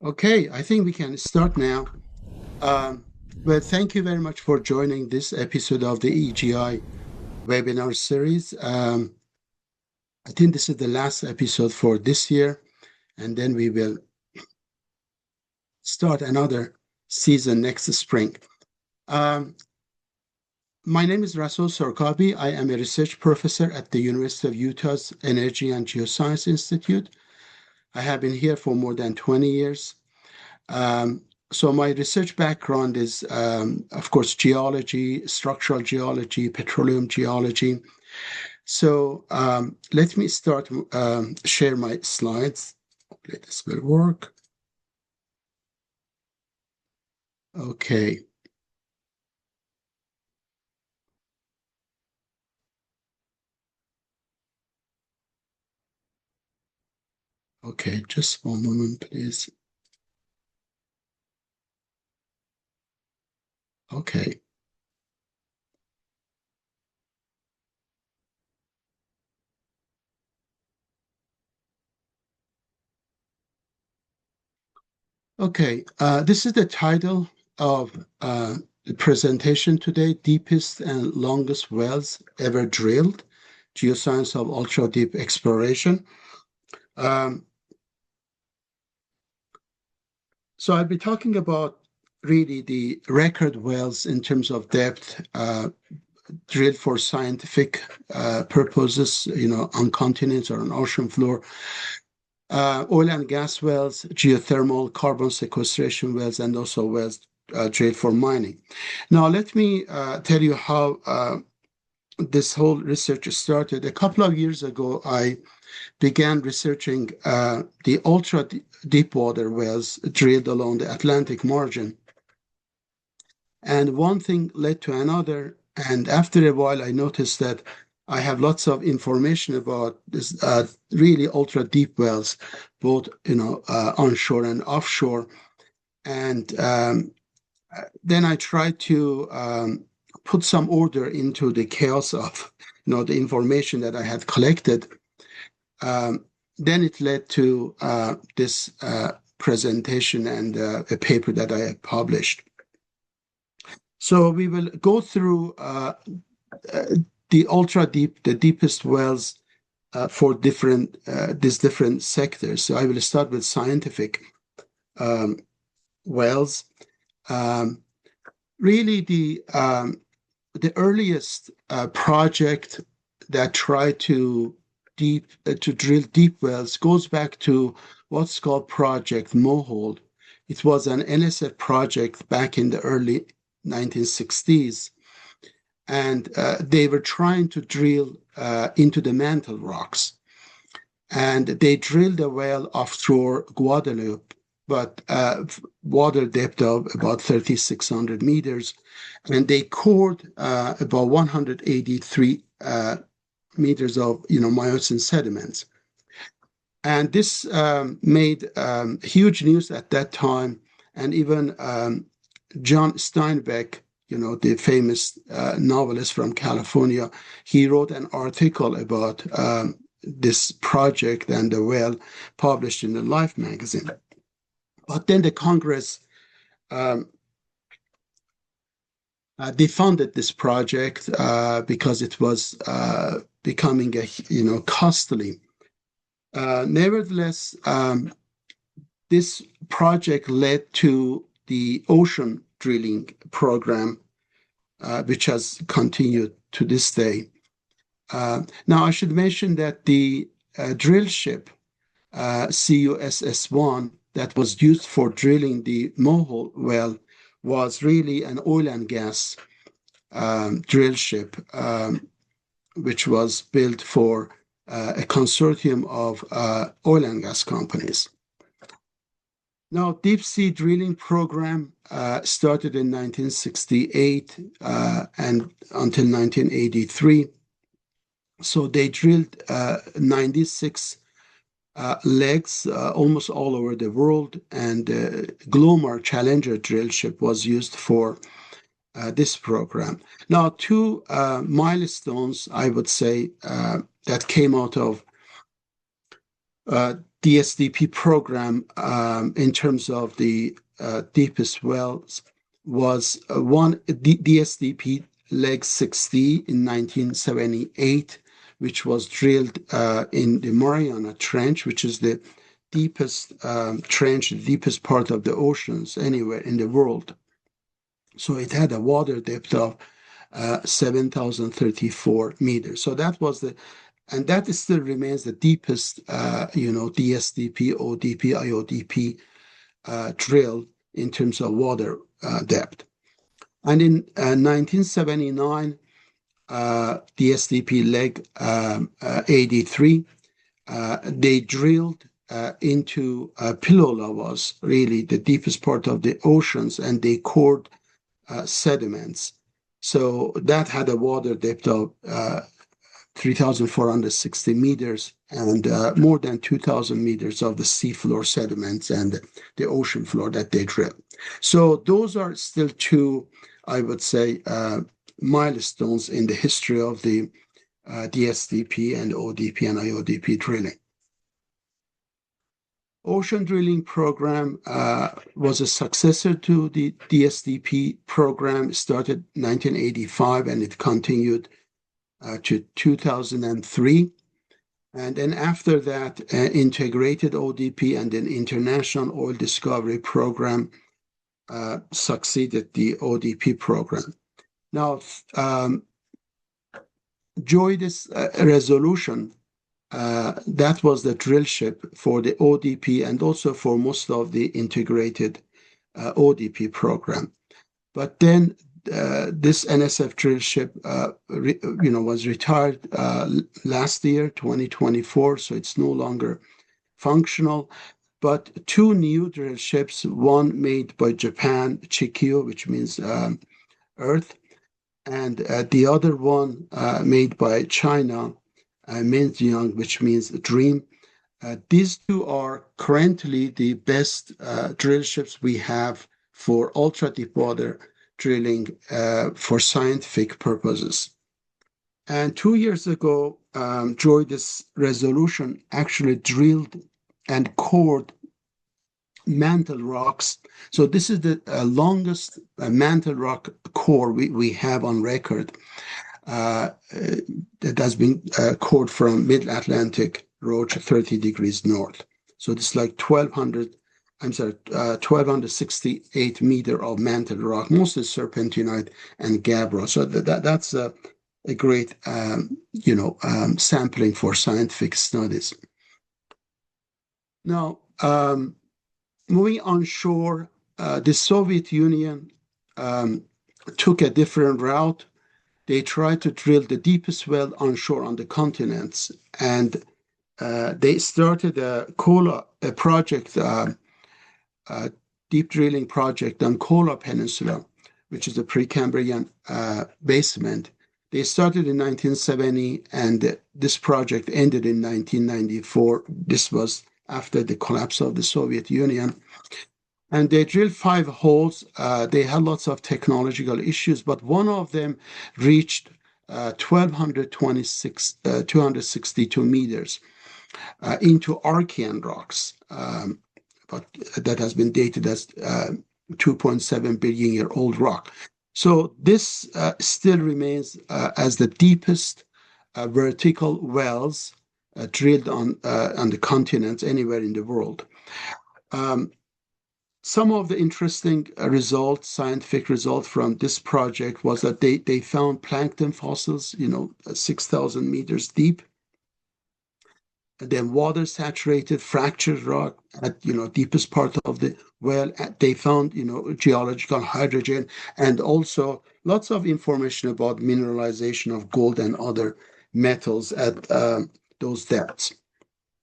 Okay, I think we can start now. Um, well, thank you very much for joining this episode of the EGI webinar series. I think this is the last episode for this year, and then we will start another season next spring. Um, my name is Rasoul Sorkhabi. I am a research professor at the University of Utah's Energy and Geoscience Institute. I have been here for more than 20 years. Um, so my research background is, of course, geology, structural geology, petroleum geology. So let me start, share my slides. Hopefully this will work. Okay, okay, just one moment, please. Okay, okay. This is the title of the presentation today, Deepest and Longest Wells Ever Drilled, Geoscience of Ultra-Deep Exploration. Um, So I'll be talking about really the record wells in terms of depth, drilled for scientific purposes, on continents or on ocean floor, oil and gas wells, geothermal, carbon sequestration wells, and also wells drilled for mining. Now, let me tell you how this whole research started. A couple of years ago, I began researching the ultra deep water wells drilled along the Atlantic margin. And one thing led to another. And after a while, I noticed that I have lots of information about this really ultra deep wells, both onshore and offshore. And then I tried to put some order into the chaos of the information that I had collected. Um, then it led to this presentation and a paper that I have published. So we will go through uh, the ultra deep, the deepest wells for these different sectors. So I will start with scientific um, wells. Um, really, the earliest project that tried to drill deep wells goes back to what's called Project Mohold. It was an NSF project back in the early 1960s, and they were trying to drill into the mantle rocks. And they drilled a well offshore Guadeloupe, but water depth of about 3,600 meters, and they cored about 183 meters of Miocene sediments. And this made huge news at that time, and even John Steinbeck, the famous novelist from California, he wrote an article about this project and the well published in the Life magazine. But then the Congress um, defunded this project because it was becoming costly. Nevertheless, this project led to the ocean drilling program, which has continued to this day. Now, I should mention that the drill ship CUSS-1 that was used for drilling the Mohole well was really an oil and gas drill ship, which was built for a consortium of oil and gas companies. Now, deep sea drilling program started in 1968 and until 1983. So they drilled 96 legs almost all over the world, and Glomar Challenger drill ship was used for this program. Now, two milestones, I would say, that came out of DSDP program in terms of the deepest wells was DSDP leg 60 in 1978, which was drilled in the Mariana Trench, which is the deepest trench, the deepest part of the oceans anywhere in the world. So it had a water depth of 7,034 meters. So that was and that still remains the deepest, DSDP, ODP, IODP drill in terms of water depth. And in 1979, DSDP leg 83, they drilled into pillow lavas, really the deepest part of the oceans, and they cored sediments. So that had a water depth of 3,460 meters and more than 2,000 meters of the seafloor sediments and the ocean floor that they drilled. So those are still two, I would say, milestones in the history of the DSDP and ODP and IODP drilling. Ocean drilling program was a successor to the DSDP program, started 1985 and it continued to 2003. And then after that, integrated ODP and an international oil discovery program succeeded the ODP program. Now, JOIDES Resolution, that was the drill ship for the ODP and also for most of the integrated ODP program. But then this NSF drill ship, was retired last year, 2024, so it's no longer functional. But two new drill ships, one made by Japan, Chikyo, which means Earth, and the other one made by China, Minjiang, which means dream. These two are currently the best drill ships we have for ultra-deep water drilling for scientific purposes. And 2 years ago, JOIDES Resolution actually drilled and cored mantle rocks. So this is the longest mantle rock core we have on record that has been cored from mid-Atlantic road to 30 degrees north. So it's like 1,268 meter of mantle rock, mostly serpentinite and gabbro. So that's a great, sampling for scientific studies. Now, moving onshore, the Soviet Union took a different route. They tried to drill the deepest well onshore on the continents, and they started a project, deep drilling project on Kola Peninsula, which is the Precambrian basement. They started in 1970, and this project ended in 1994. This was after the collapse of the Soviet Union. And they drilled 5 holes. They had lots of technological issues, but one of them reached 262 meters into Archean rocks, but that has been dated as 2.7 billion year old rock. So this still remains as the deepest vertical wells drilled on the continents anywhere in the world. Some of the interesting scientific results from this project was that they found plankton fossils, 6,000 meters deep. And then water saturated fractured rock at, deepest part of the well. They found, geological hydrogen and also lots of information about mineralization of gold and other metals at those depths.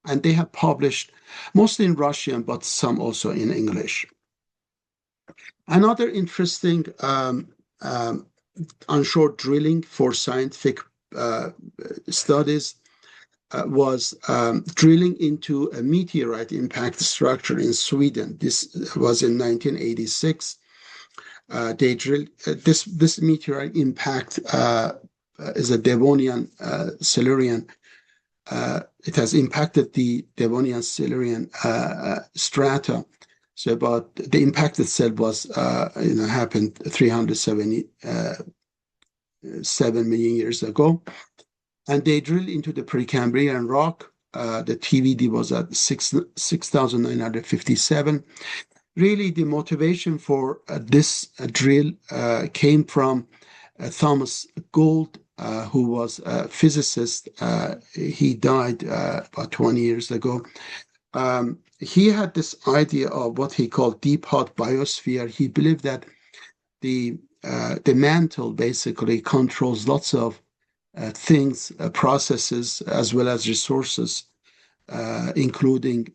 And they have published mostly in Russian, but some also in English. Another interesting onshore drilling for scientific studies was drilling into a meteorite impact structure in Sweden. This was in 1986. They drilled this meteorite impact is a Devonian Silurian it has impacted the Devonian Silurian strata. So about the impact itself was, happened 377 million years ago. And they drilled into the Precambrian rock. The TVD was at 6,957. Really, the motivation for this drill came from Thomas Gould, who was a physicist. He died about 20 years ago. He had this idea of what he called deep hot biosphere. He believed that the mantle basically controls lots of things, processes, as well as resources, including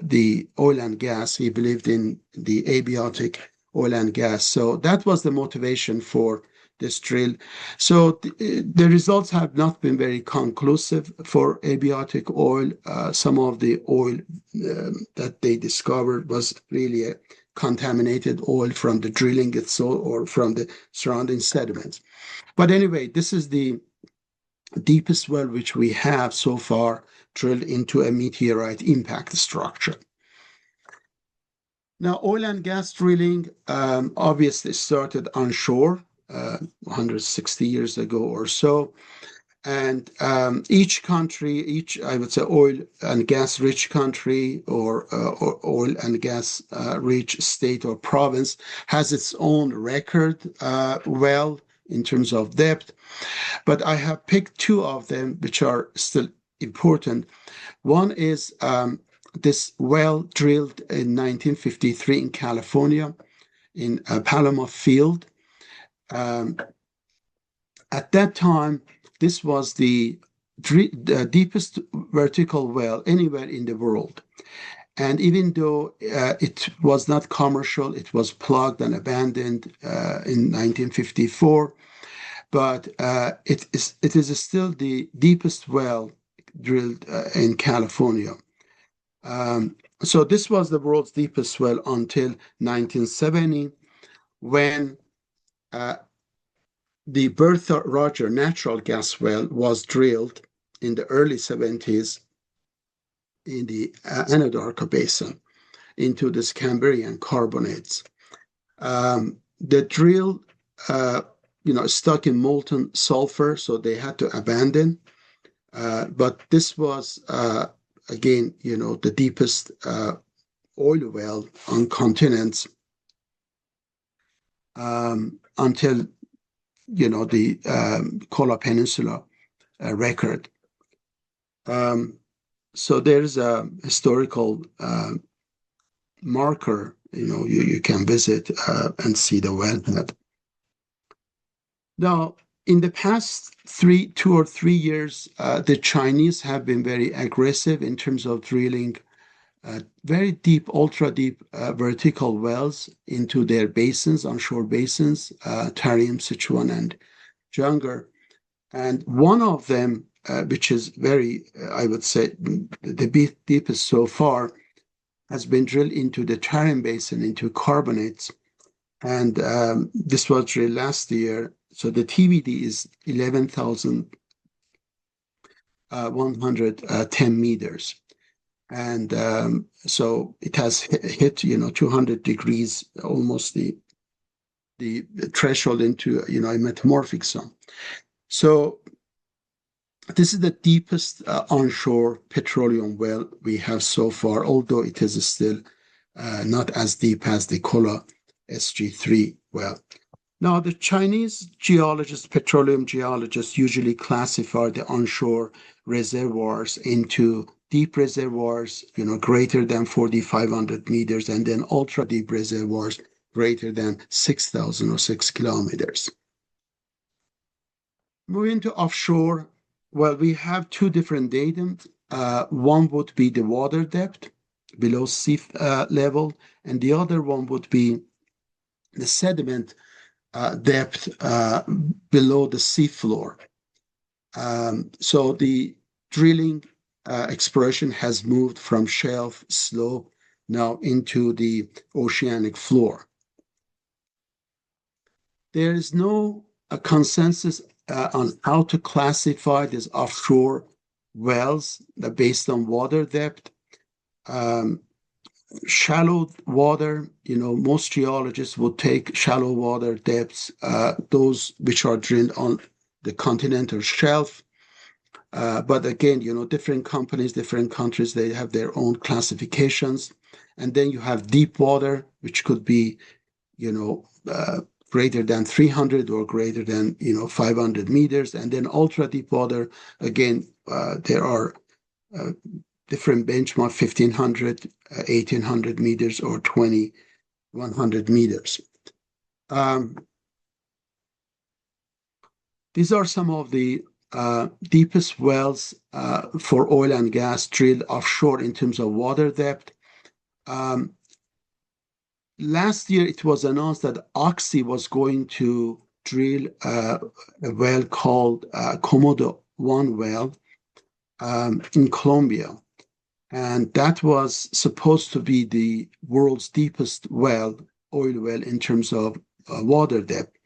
the oil and gas. He believed in the abiotic oil and gas. So that was the motivation for this drill. So the results have not been very conclusive for abiotic oil. Some of the oil that they discovered was really a contaminated oil from the drilling itself or from the surrounding sediments. But anyway, this is the deepest well which we have so far drilled into a meteorite impact structure. Now, oil and gas drilling obviously started onshore 160 years ago or so. And each country, I would say, oil and gas rich country or oil and gas rich state or province has its own record well in terms of depth. But I have picked two of them which are still important. One is this well drilled in 1953 in California in Palomar Field. At that time, this was the deepest vertical well anywhere in the world. And even though it was not commercial, it was plugged and abandoned in 1954, but it is still the deepest well drilled in California. So this was the world's deepest well until 1970, when the Bertha Roger natural gas well was drilled in the early 70s in the Anadarko Basin into the Cambrian carbonates. The drill, stuck in molten sulfur, so they had to abandon. But this was, again, the deepest oil well on continents until the Kola Peninsula record. So there's a historical marker, you can visit and see the wellhead. Now, in the past 2 or 3 years, the Chinese have been very aggressive in terms of drilling very deep, ultra deep vertical wells into their basins, onshore basins, Tarim, Sichuan, and Junggar. And one of them, which is very, I would say, the deepest so far, has been drilled into the Tarim Basin, into carbonates. And this was drilled last year. So the TVD is 11,110 meters. And so it has hit 200 degrees, almost the threshold into a metamorphic zone. So this is the deepest onshore petroleum well we have so far, although it is still not as deep as the Kola SG3 well. Now, the Chinese geologists, petroleum geologists, usually classify the onshore reservoirs into deep reservoirs, greater than 4,500 meters, and then ultra deep reservoirs greater than 6,000 or 6 kilometers. Moving to offshore, well, we have two different datums. One would be the water depth below sea level, and the other one would be the sediment depth below the seafloor. So the drilling exploration has moved from shelf slope now into the oceanic floor. There is no consensus on how to classify this offshore wells that based on water depth. Um, Shallow water, most geologists would take shallow water depths, those which are drilled on the continental shelf. But again, different companies, different countries, they have their own classifications. And then you have deep water, which could be, greater than 300 or greater than, 500 meters. And then ultra deep water, again, there are uh, different benchmark, 1500, 1800 meters or 2100 meters. Um, these are some of the deepest wells for oil and gas drilled offshore in terms of water depth. Um, Last year, it was announced that Oxy was going to drill a well called Komodo 1 well in Colombia. And that was supposed to be the world's deepest well, oil well, in terms of water depth.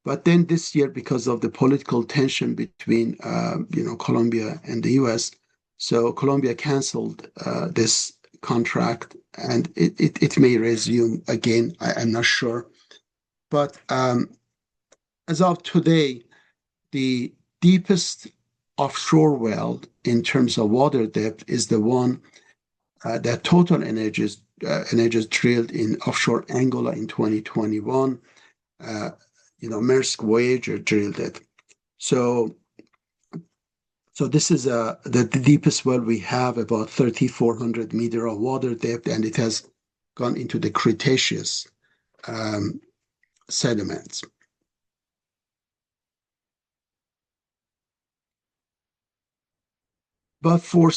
But then this year, because of the political tension between, Colombia and the U.S., so Colombia canceled this contract, and it may resume again. I'm not sure. But as of today, the deepest offshore well in terms of water depth is the one that Total Energies drilled in offshore Angola in 2021. Uh, Maersk Voyager drilled it. So, so this is the deepest well we have, about 3,400 meter of water depth, and it has gone into the Cretaceous sediments. But for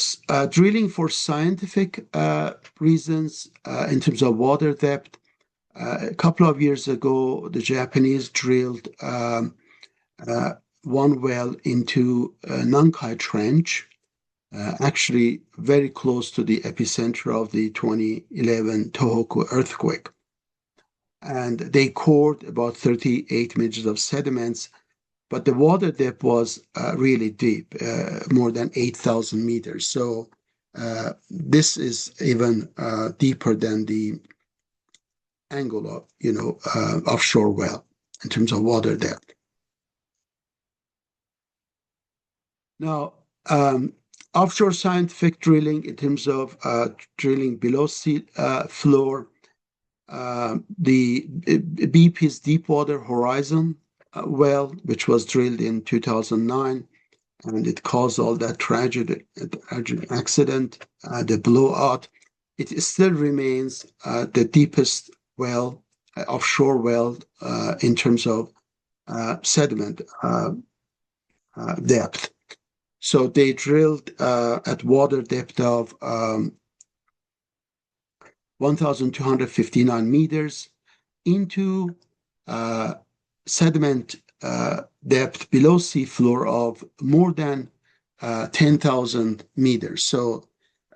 drilling for scientific reasons, in terms of water depth, a couple of years ago, the Japanese drilled uh, one well into Nankai Trench, actually very close to the epicenter of the 2011 Tohoku earthquake. And they cored about 38 meters of sediments, but the water depth was really deep, more than 8,000 meters. So this is even deeper than the Angola, offshore well in terms of water depth. Now, offshore scientific drilling in terms of drilling below sea floor, the BP's Deepwater Horizon well, which was drilled in 2009, and it caused all that tragic accident, the blowout. It still remains the deepest well, offshore well, in terms of sediment depth. So they drilled at water depth of 1,259 meters into sediment depth below seafloor of more than 10,000 meters. So,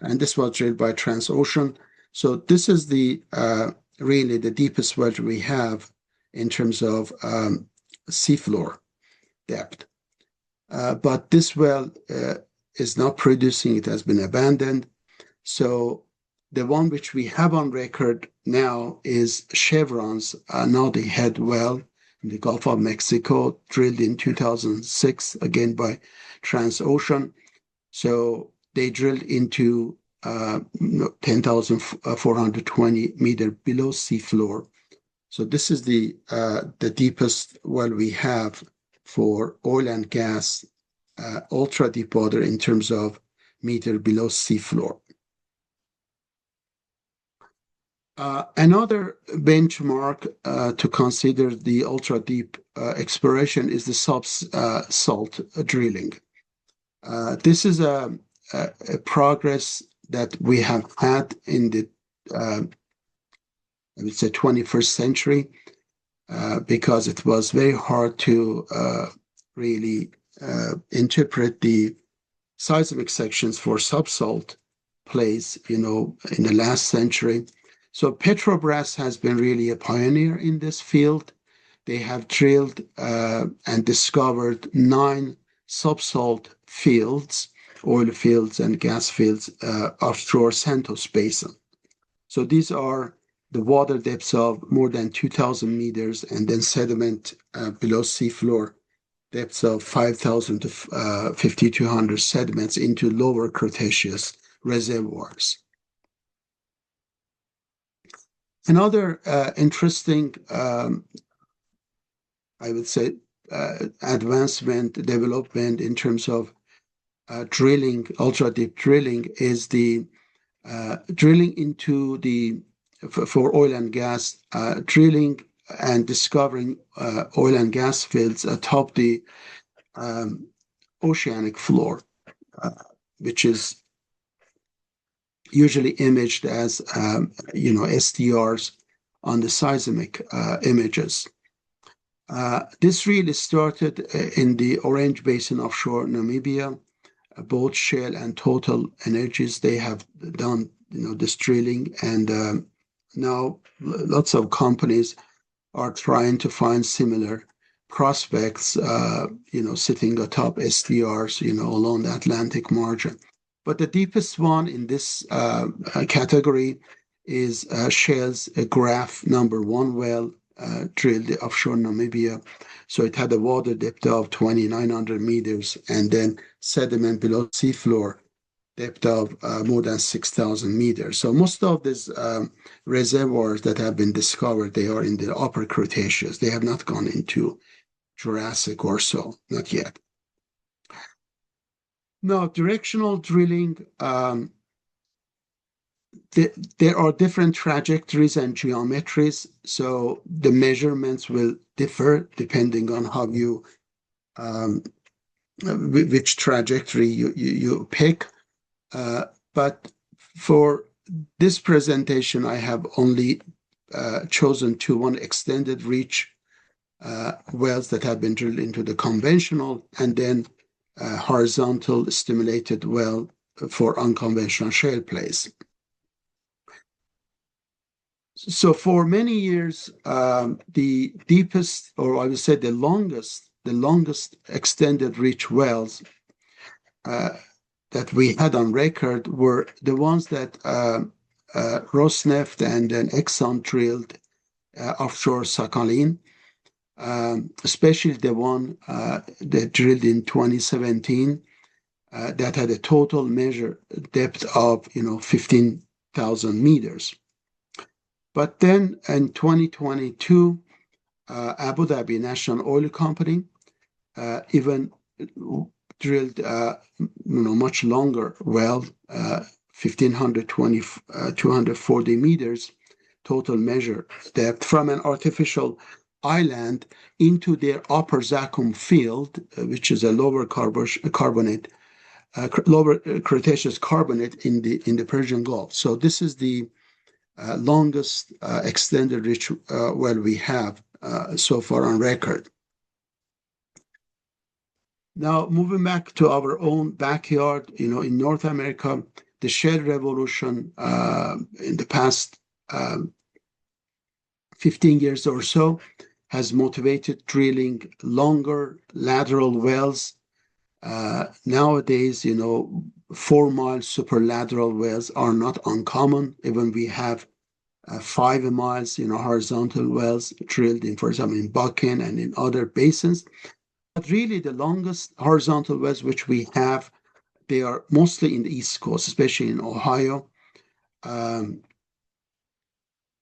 and this was drilled by Transocean. So this is the really the deepest well we have in terms of seafloor depth. But this well is not producing, it has been abandoned. So the one which we have on record now is Chevron's Noddy Head well in the Gulf of Mexico, drilled in 2006, again by Transocean. So they drilled into 10,420 meter below seafloor. So this is the deepest well we have for oil and gas, ultra deep water in terms of meter below seafloor. Another benchmark to consider the ultra deep exploration is the salt drilling. This is a progress that we have had in the I would say 21st century, because it was very hard to really interpret the seismic sections for subsalt plays, in the last century. So Petrobras has been really a pioneer in this field. They have drilled and discovered 9 subsalt fields oil fields and gas fields offshore Santos Basin. So these are the water depths of more than 2,000 meters, and then sediment below seafloor depths of 5,000 to 5,200 sediments into lower Cretaceous reservoirs. Another interesting, I would say, advancement, development in terms of drilling, ultra-deep drilling, is the drilling into for oil and gas, drilling and discovering oil and gas fields atop the oceanic floor, which is usually imaged as STRs on the seismic images. This really started in the Orange Basin offshore Namibia. Both Shell and Total Energies, they have done this drilling, and now lots of companies are trying to find similar prospects, sitting atop STRs, along the Atlantic margin. But the deepest one in this category is Shell's Graph number 1 well, drilled offshore Namibia. So it had a water depth of 2,900 meters, and then sediment below seafloor depth of more than 6,000 meters. So most of these reservoirs that have been discovered, they are in the upper Cretaceous. They have not gone into Jurassic or so, not yet. Now, directional drilling, there are different trajectories and geometries, so the measurements will differ depending on how you, which trajectory you pick. But for this presentation, I have only chosen one extended reach wells that have been drilled into the conventional, and then horizontal stimulated well for unconventional shale plays. So for many years, the deepest, or I would say the longest extended reach wells that we had on record were the ones that Rosneft and then Exxon drilled offshore Sakhalin, especially the one that drilled in 2017 that had a total measured depth of 15,000 meters. But then in 2022, Abu Dhabi National Oil Company even drilled much longer well, 240 meters total measure depth from an artificial island into their upper Zakum field, which is a lower lower Cretaceous carbonate in the Persian Gulf. So this is the longest extended reach well we have so far on record. Now, moving back to our own backyard, in North America, the shale revolution in the past 15 years or so has motivated drilling longer lateral wells. Nowadays, 4-mile superlateral wells are not uncommon. Even we have 5 miles, horizontal wells drilled in, for example, in Bakken and in other basins. But really, the longest horizontal wells which we have, they are mostly in the East Coast, especially in Ohio. In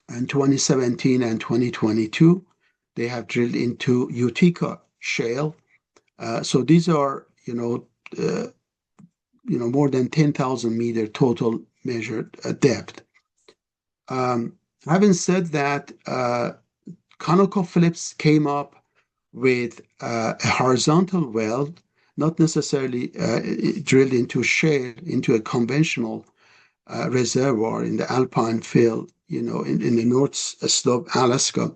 2017 and 2022, they have drilled into Utica Shale. So these are, more than 10,000 meter total measured depth. Having said that, ConocoPhillips came up with a horizontal well, not necessarily drilled into shale, into a conventional reservoir in the Alpine field, in the North Slope, Alaska,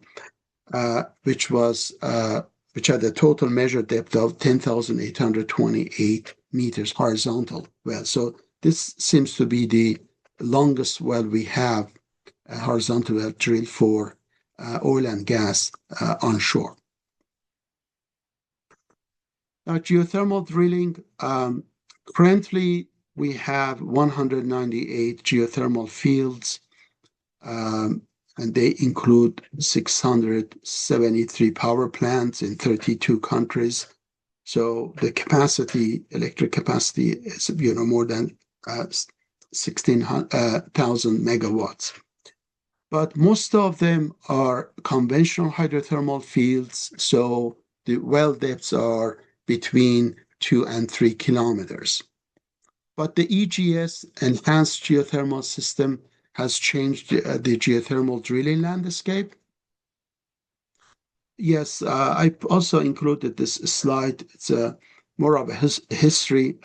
which had a total measured depth of 10,828 meters horizontal well. So this seems to be the longest well we have, horizontal well drilled for oil and gas onshore. Now, geothermal drilling, Currently, we have 198 geothermal fields, um, and they include 673 power plants in 32 countries. So the capacity, electric capacity, is more than 16,000 megawatts. But most of them are conventional hydrothermal fields, so the well depths are between 2 and 3 kilometers. But the EGS, Enhanced Geothermal System, has changed the geothermal drilling landscape. Yes, I also included this slide. It's more of a history,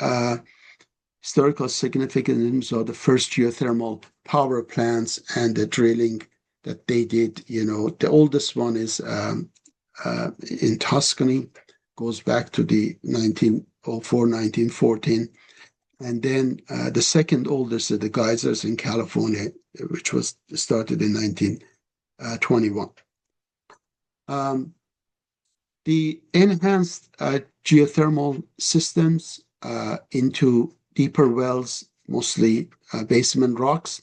historical significance of the first geothermal power plants and the drilling that they did. The oldest one is in Tuscany, goes back to the 1904, 1914. And then the second oldest are the geysers in California, which was started in 1921. The enhanced geothermal systems into deeper wells, mostly basement rocks.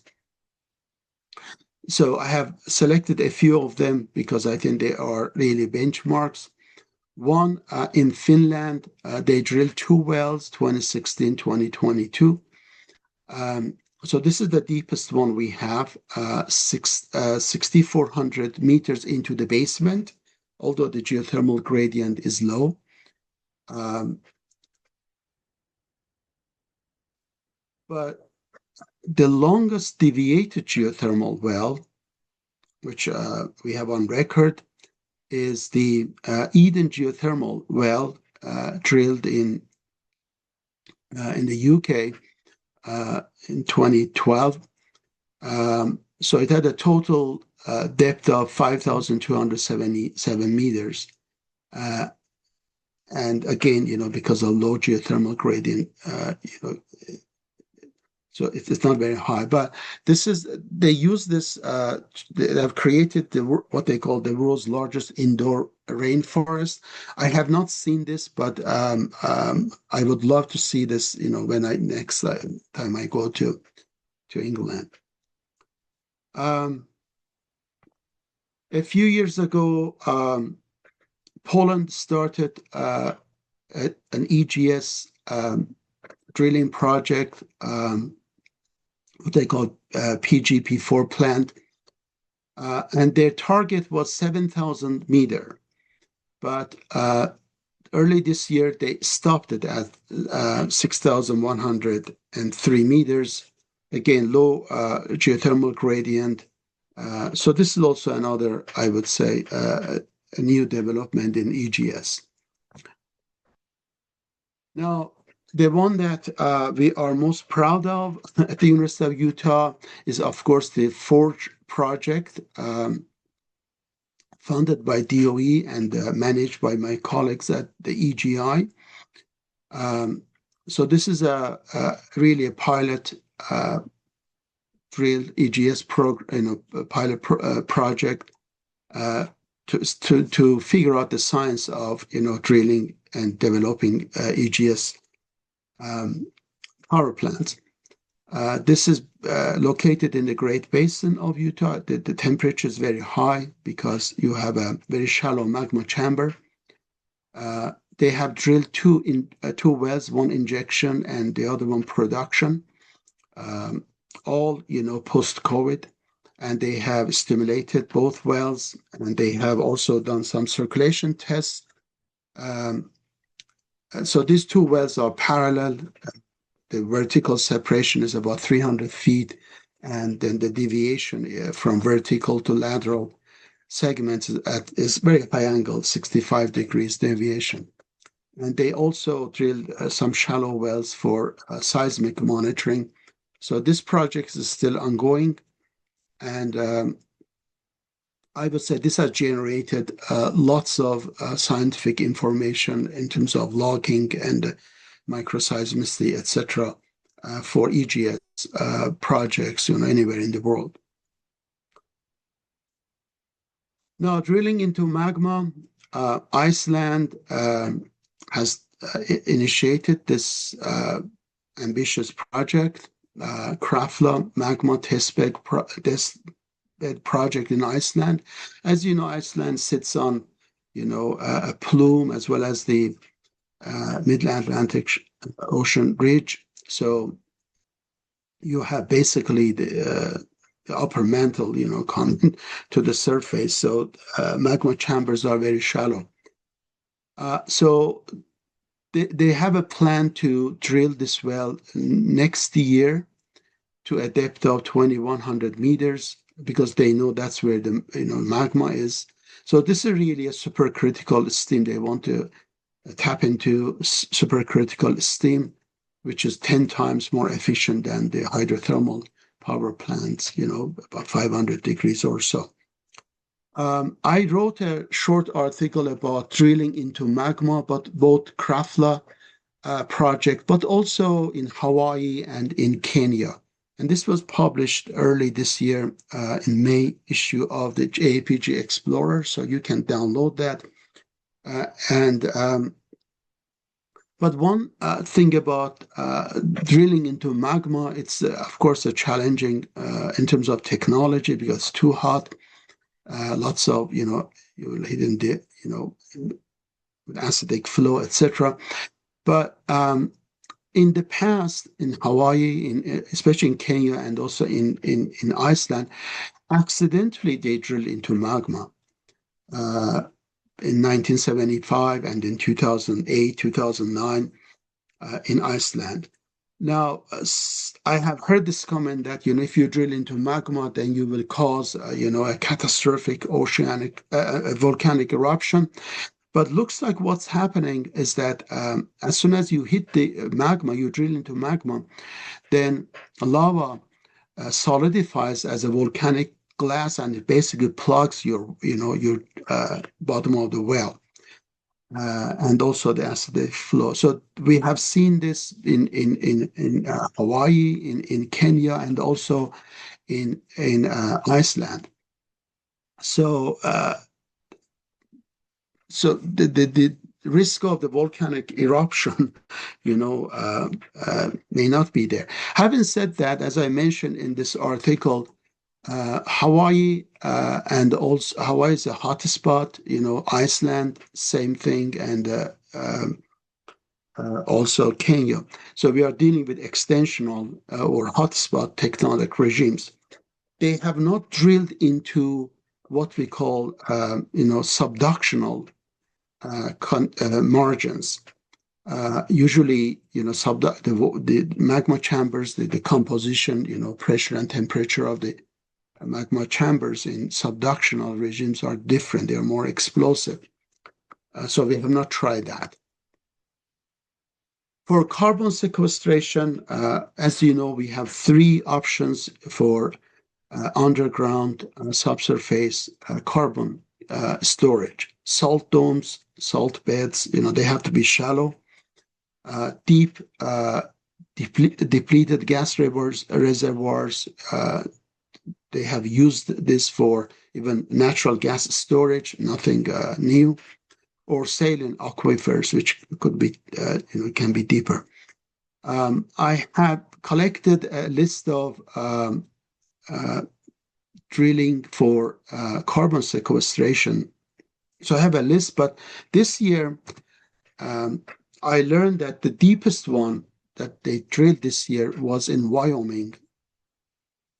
So I have selected a few of them because I think they are really benchmarks. One in Finland, they drilled 2 wells, 2016, 2022. So this is the deepest one we have, 6,400 meters into the basement, although the geothermal gradient is low. But the longest deviated geothermal well, which we have on record, is the Eden geothermal well drilled in the UK in 2012. So it had a total depth of 5,277 meters. And again, because of low geothermal gradient, so it's not very high. But they use this, they have created what they call the world's largest indoor rainforest. I have not seen this, but I would love to see this, when next time I go to England. A few years ago, Poland started an EGS drilling project, what they call PGP4 plant, and their target was 7,000 meter. But early this year, they stopped it at 6,103 meters. Again, low geothermal gradient. So this is also another, I would say, a new development in EGS. Now, the one that we are most proud of at the University of Utah is, of course, the Forge project, funded by DOE and managed by my colleagues at the EGI. So this is really a pilot drill EGS pilot project to figure out the science of drilling and developing EGS power plants. This is located in the Great Basin of Utah. The temperature is very high because you have a very shallow magma chamber. They have drilled two wells, one injection and the other one production, all post-COVID, and they have stimulated both wells, and they have also done some circulation tests. So these two wells are parallel. The vertical separation is about 300 feet, and then the deviation from vertical to lateral segments is very high angle, 65 degrees deviation. And they also drilled some shallow wells for seismic monitoring. So this project is still ongoing, and I would say this has generated lots of scientific information in terms of logging and microseismicity, etc., for EGS projects, anywhere in the world. Now, drilling into magma, Iceland has initiated this ambitious project, Krafla Magma Testbed Project in Iceland. As you know, Iceland sits on, a plume as well as the Middle Atlantic Ocean ridge. So you have basically the upper mantle, coming to the surface. So magma chambers are very shallow. So they have a plan to drill this well next year to a depth of 2,100 meters because they know that's where the magma is. So this is really a supercritical steam. They want to tap into supercritical steam, which is 10 times more efficient than the hydrothermal power plants, about 500 degrees or so. I wrote a short article about drilling into magma, but both Krafla project, but also in Hawaii and in Kenya. And this was published early this year in May issue of the JAPG Explorer, so you can download that. But one thing about drilling into magma, it's of course a challenging in terms of technology because it's too hot. Lots of you will hit in the with acidic flow, etc. But in the past, in Hawaii, especially in Kenya and also in Iceland, accidentally they drilled into magma in 1975 and in 2008, 2009 in Iceland. Now, I have heard this comment that if you drill into magma, then you will cause a catastrophic volcanic eruption. But looks like what's happening is that as soon as you hit the magma, you drill into magma, then lava solidifies as a volcanic glass, and it basically plugs your bottom of the well, and also the acidic flow. So we have seen this in Hawaii, in Kenya, and also in Iceland. So the risk of the volcanic eruption, may not be there. Having said that, as I mentioned in this article, Hawaii and also Hawaii is a hotspot. Iceland, same thing, and also Kenya. So we are dealing with extensional or hotspot tectonic regimes. They have not drilled into what we call, subductional margins. Usually, the magma chambers, the composition, pressure and temperature of the magma chambers in subductional regimes are different. They are more explosive. So we have not tried that. For carbon sequestration, as you know, we have three options for underground subsurface carbon storage. Salt domes, salt beds, they have to be shallow. Deep depleted gas reservoirs, they have used this for even natural gas storage, nothing new, or saline aquifers, which could be, can be deeper. I have collected a list of drilling for carbon sequestration. So I have a list, but this year I learned that the deepest one that they drilled this year was in Wyoming.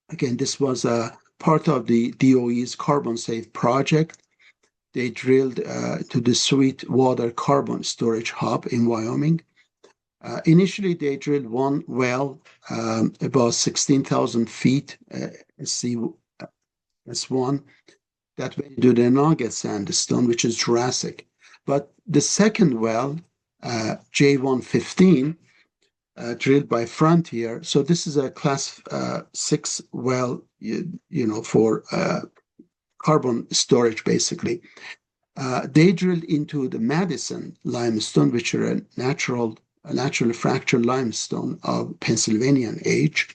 Again, this was a part of the DOE's Carbon Safe project. They drilled to the Sweetwater Carbon Storage Hub in Wyoming. Initially, they drilled one well about 16,000 feet, S1, that went to the Nugget Sandstone, which is Jurassic. But the second well, J115, drilled by Frontier. So this is a class 6 well, for carbon storage, basically. They drilled into the Madison limestone, which are a naturally fractured limestone of Pennsylvanian age.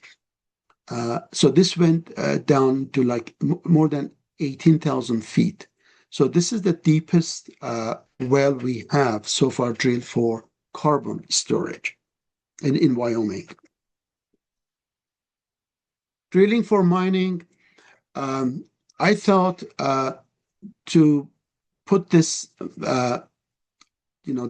So this went down to like more than 18,000 feet. So this is the deepest well we have so far drilled for carbon storage in Wyoming. Drilling for mining, um, I thought to put this,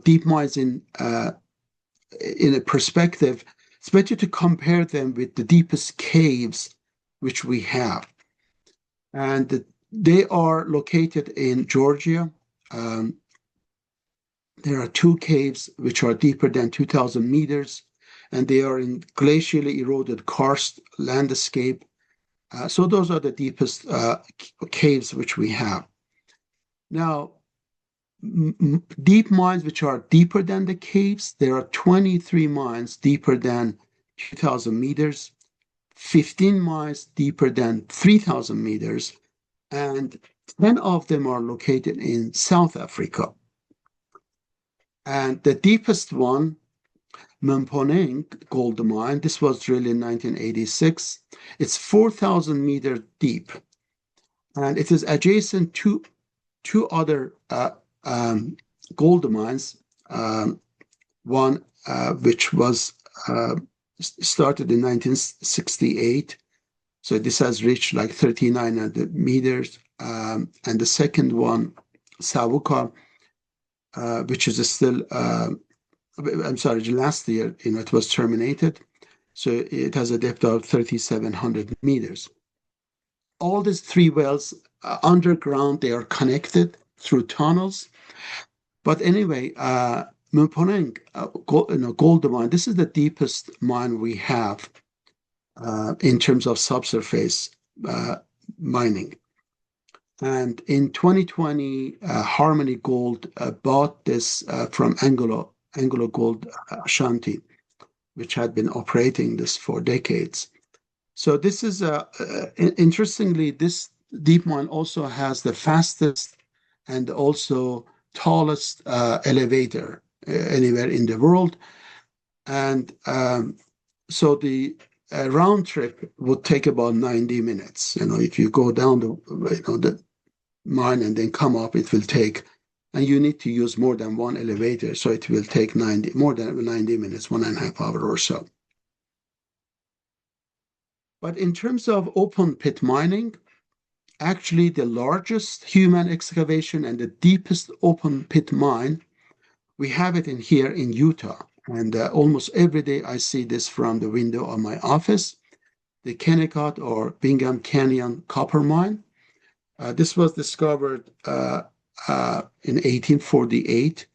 deep mines in a perspective, it's better to compare them with the deepest caves which we have. And they are located in Georgia. Um, there are two caves which are deeper than 2,000 meters, and they are in glacially eroded karst landscape. So those are the deepest caves which we have. Now, deep mines which are deeper than the caves, there are 23 mines deeper than 2,000 meters, 15 miles deeper than 3,000 meters, and 10 of them are located in South Africa. And the deepest one, Mponeng gold mine, this was drilled in 1986. It's 4,000 meters deep, and it is adjacent to two other gold mines. One which was started in 1968. So this has reached like 3,900 meters. And the second one, Savuka, which is still, I'm sorry, last year, it was terminated. So it has a depth of 3,700 meters. All these three wells underground, they are connected through tunnels. But anyway, Mponeng gold mine, this is the deepest mine we have in terms of subsurface mining. And in 2020, Harmony Gold bought this from Anglo Gold Ashanti, which had been operating this for decades. So this is, interestingly, this deep mine also has the fastest and also tallest elevator anywhere in the world. And so the round trip would take about 90 minutes. If you go down the mine and then come up, it will take, and you need to use more than one elevator, so it will take more than 90 minutes, 1.5 hours or so. But in terms of open pit mining, actually the largest human excavation and the deepest open pit mine, we have it here in Utah. And almost every day I see this from the window of my office, the Kennecott or Bingham Canyon copper mine. This was discovered in 1848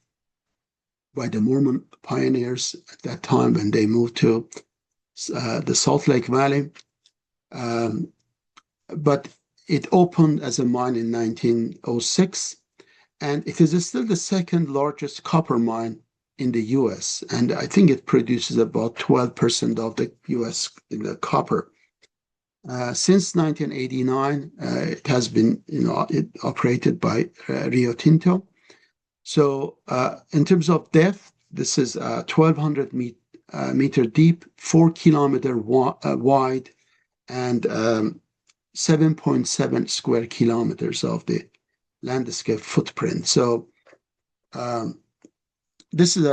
by the Mormon pioneers at that time when they moved to the Salt Lake Valley. But it opened as a mine in 1906, and it is still the second largest copper mine in the U.S., and I think it produces about 12% of the U.S. copper. Since 1989, it has been, operated by Rio Tinto. So in terms of depth, this is 1,200 meter deep, 4 kilometer wide, and 7.7 square kilometers of the landscape footprint. So this is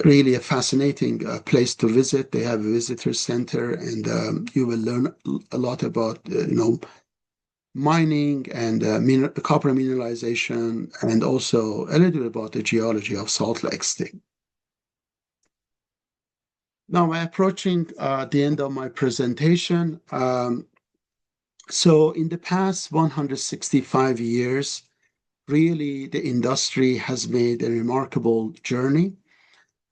really a fascinating place to visit. They have a visitor center, and you will learn a lot about mining and copper mineralization, and also a little bit about the geology of Salt Lake State. Now I'm approaching the end of my presentation. So in the past 165 years, really the industry has made a remarkable journey.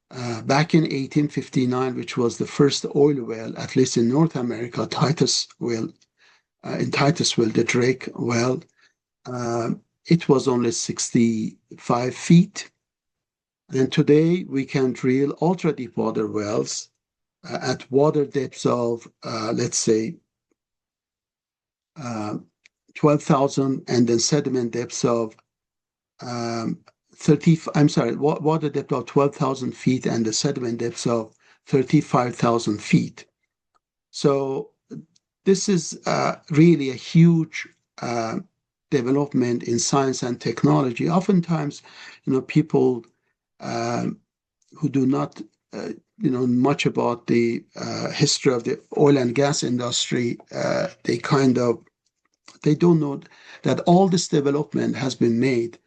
Back in 1859, which was the first oil well, at least in North America, in Titusville, the Drake well, it was only 65 feet. And today we can drill ultra deep water wells at water depths of, let's say, 12,000, and then sediment depths of water depth of 12,000 feet and the sediment depths of 35,000 feet. So this is really a huge development in science and technology. Oftentimes, people who do not much about the history of the oil and gas industry, they don't know that all this development has been made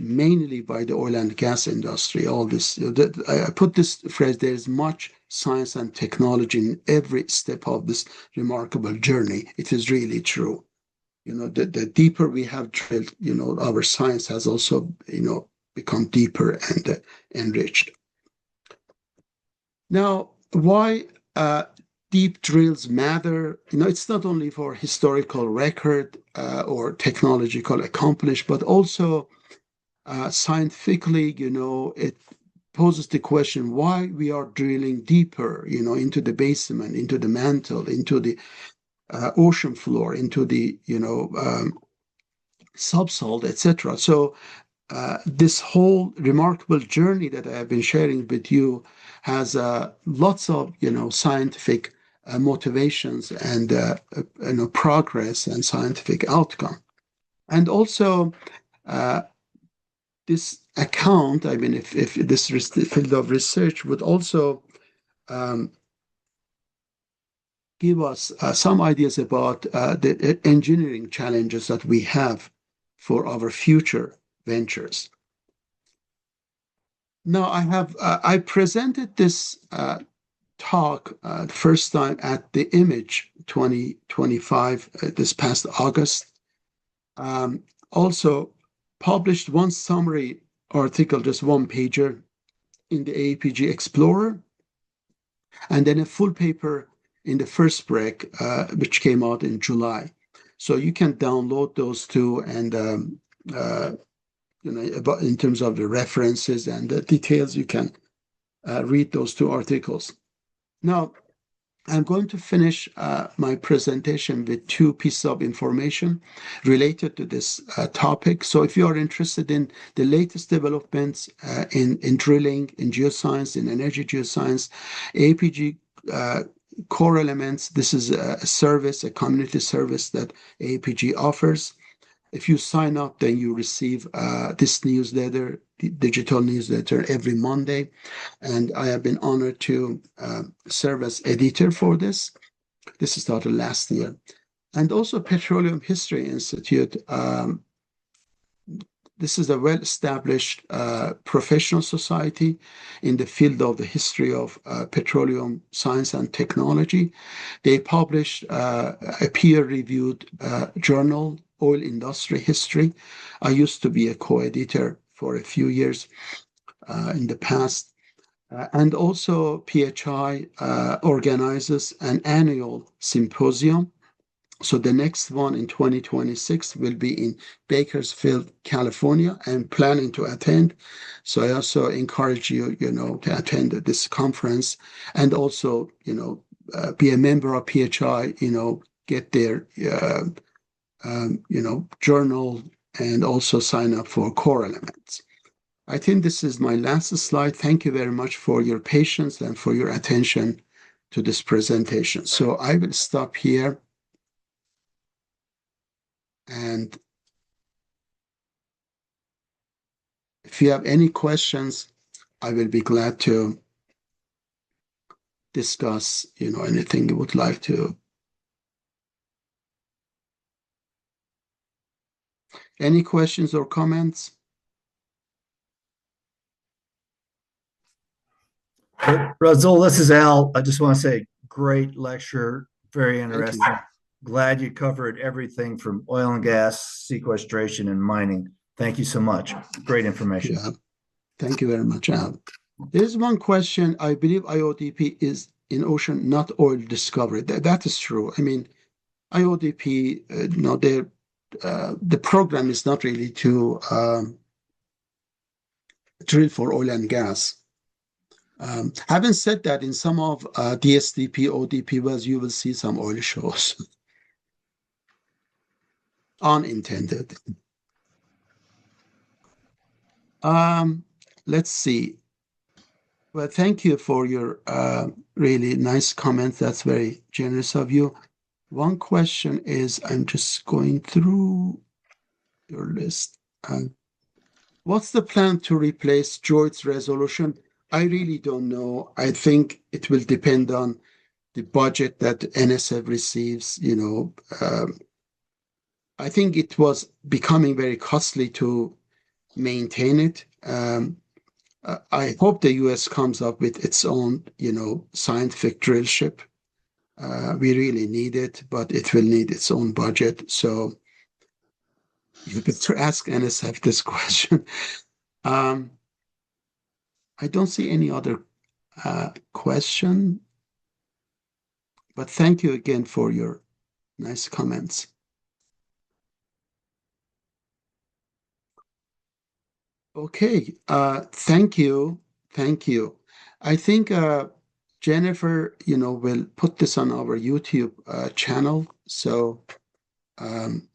mainly by the oil and gas industry. All this, I put this phrase, there is much science and technology in every step of this remarkable journey. It is really true. The deeper we have drilled, our science has also, become deeper and enriched. Now, why deep drills matter? It's not only for historical record or technological accomplishment, but also scientifically, it poses the question why we are drilling deeper, into the basement, into the mantle, into the ocean floor, into the, subsalt, etc. So this whole remarkable journey that I have been sharing with you has lots of, scientific motivations and, progress and scientific outcome. And also, this account, I mean, if this field of research would also give us some ideas about the engineering challenges that we have for our future ventures. Now, I presented this talk first time at the Image 2025 this past August. Also published one summary article, just one pager, in the APG Explorer, and then a full paper in the first break, which came out in July. So you can download those two, and about in terms of the references and the details, you can read those two articles. Now, I'm going to finish my presentation with two pieces of information related to this topic. So if you are interested in the latest developments in drilling, in geoscience, in energy geoscience, APG Core Elements, this is a service, a community service that APG offers. If you sign up, then you receive this newsletter, the digital newsletter, every Monday. And I have been honored to serve as editor for this. This started last year. And also Petroleum History Institute. This is a well-established professional society in the field of the history of petroleum science and technology. They published a peer-reviewed journal, Oil Industry History. I used to be a co-editor for a few years in the past. And also PHI organizes an annual symposium. So the next one in 2026 will be in Bakersfield, California. I'm planning to attend. So I also encourage you, to attend this conference, and also, be a member of PHI, get their, journal, and also sign up for Core Elements. I think this is my last slide. Thank you very much for your patience and for your attention to this presentation. So I will stop here. And if you have any questions, I will be glad to discuss, anything you would like to. Any questions or comments? Rasoul, this is Al. I just want to say, great lecture, very interesting. Glad you covered everything from oil and gas, sequestration, and mining. Thank you so much. Great information. Yeah. Thank you very much, Al. There's one question. I believe IODP is in ocean, not oil discovery. That is true. I mean, IODP, the program is not really to drill for oil and gas. Having said that, in some of DSDP, ODP wells, you will see some oil shows. Unintended. Let's see. Well, thank you for your really nice comments. That's very generous of you. One question is, I'm just going through your list. What's the plan to replace Droid's resolution? I really don't know. I think it will depend on the budget that NSF receives. I think it was becoming very costly to maintain it. I hope the US comes up with its own, scientific drill ship. We really need it, but it will need its own budget. So you better ask NSF this question. Um, I don't see any other question, but thank you again for your nice comments. Okay, thank you. Thank you. I think Jennifer, will put this on our YouTube channel. So um,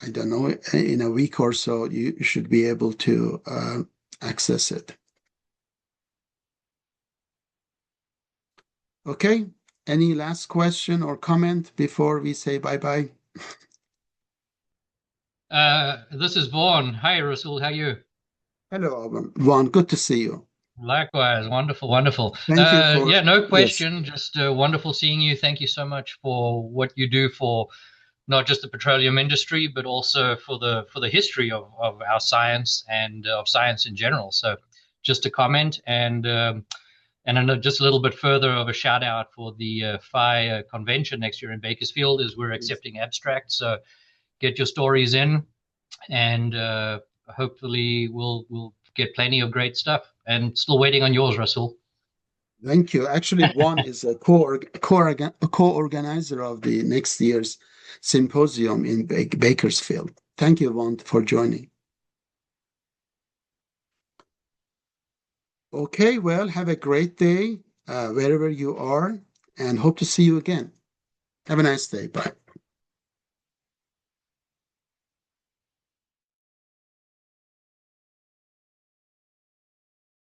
I don't know, in a week or so, you should be able to access it. Okay, any last question or comment before we say bye-bye? This is Vaughn. Hi, Rasoul. How are you? Hello, Vaughn. Good to see you. Likewise. Wonderful, wonderful. Thank you for, Yeah, no yes, question. Just wonderful seeing you. Thank you so much for what you do for not just the petroleum industry, but also for the history of our science and of science in general. So, just a comment and just a little bit further of a shout out for the FI convention next year in Bakersfield is we're accepting abstracts. So get your stories in, and hopefully we'll get plenty of great stuff. And still waiting on yours, Rasoul. thank you. Actually, Vaughn is a co-organizer of the next year's symposium in Bakersfield. Thank you, Vaughn, for joining. Okay, well, have a great day wherever you are, and hope to see you again. Have a nice day. Bye.